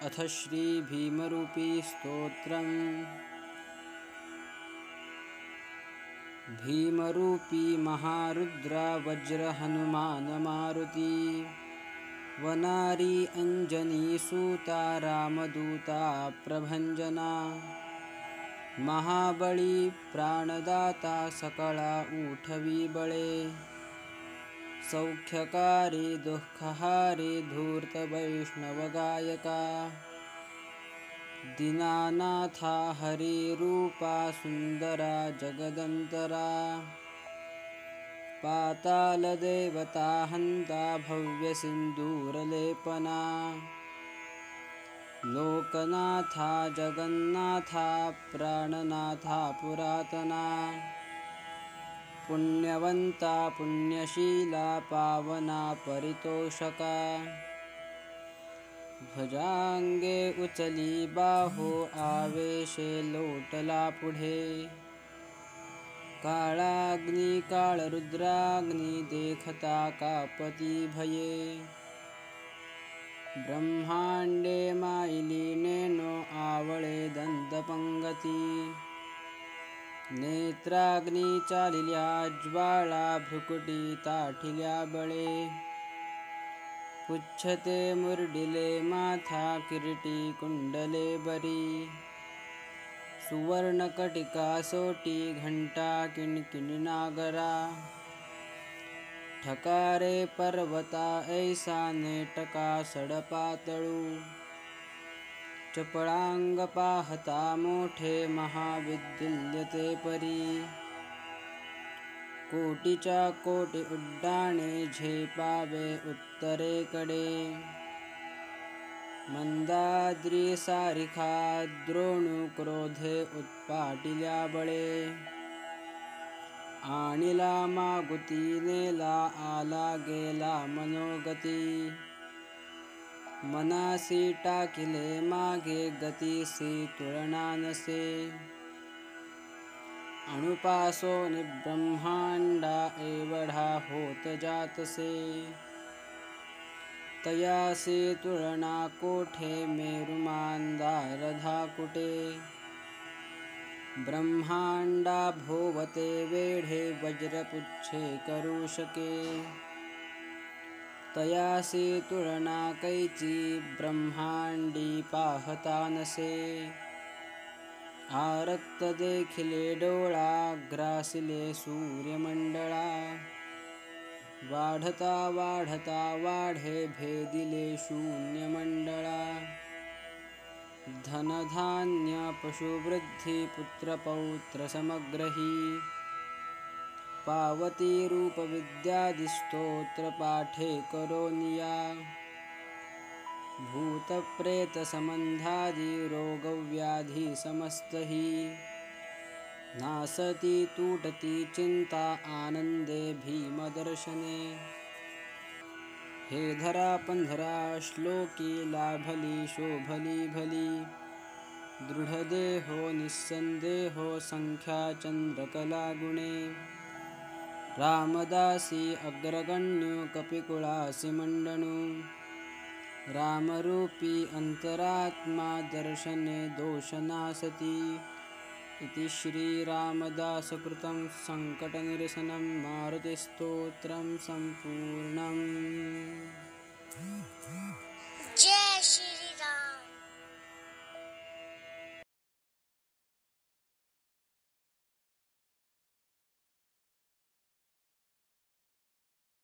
अथ श्री भीमरूपी स्तोत्रम्। भीमरूपी महारुद्रा वज्र हनुमान मारुती, वनारी अंजनी सूता रामदूता प्रभंजना, महाबळी प्राणदाता सकळा उठवी बळे, सौख्यकारी दुःखहारी धूर्त वैष्णव गायका, दीनानाथा हरी रूपा सुंदरा जगदंतरा, पाताल देवता हंता भव्य सिंदूरलेपना, लोकनाथा जगन्नाथा प्राणनाथा पुरातना, पुण्यवंता पुण्यशीला पावना परितोषका, भुजांगे उचली बाहो आवेशे लोटला पुढे, काळाग्नी काळरुद्राग्नी देखता कापती भये, ब्रह्मांडे माईली नेनो आवळे दंतपंगती, नेत्राग्नी चालिल्या ज्वाळा भ्रुकुटी ताठिल्या बळे, पुच्छते मुरडिले माथा किरीटी कुंडले बरी, सुवर्णकटिका सोटी घंटा किणकिणी नागरा, ठकारे पर्वता ऐसा नेटका सडपातळू, चपळांग पाहता मोठे महाविद्युल्यते परी, कोटीच्या कोटी उड्डाणे झेपावे उत्तरेकडे, मंदाद्री सारिखा द्रोणू क्रोधे उत्पाटिल्या बळे, आणिला मागुती नेला आला गेला मनोगती, मनासी टाकिले मागे गतीसी तुलना नसे, अणुपासोनी ब्रह्मांडा एवढा होत जातसे, तयासी तुलना कोठे मेरुमांदार धाकुटे, ब्रह्मांडा भोवते वेढे वज्रपुच्छे करूशके, तयासी तुलना कैची ब्रह्मांडी पाहता नसे, आरक्त देखिले डोळा ग्रासिले सूर्यमंडळा, वाढता वाढता वाढे भेदिले शून्यमंडळा, धनधान्य पशुवृद्धी पुत्रपौत्र समग्रही, पावती रूप विद्यादि स्तोत्र पाठे करोनिया, भूत प्रेत संबंधादि रोगव्याधि समस्तही, नासती तूटती चिंता आनंदे भीमदर्शने, हे धरा पंधरा श्लोकी लाभली शोभली भली, दृढदेहो निस्संदेहो संख्या चंद्रकला गुणे, रामदासी अग्रगण्यो कपिकुळासी मंडणू, रामरूपी अंतरात्मा दर्शने दोषनासती, इति श्री रामदासकृतं संकटनिरसनं मारुतिस्तोत्रं सम्पूर्णम्।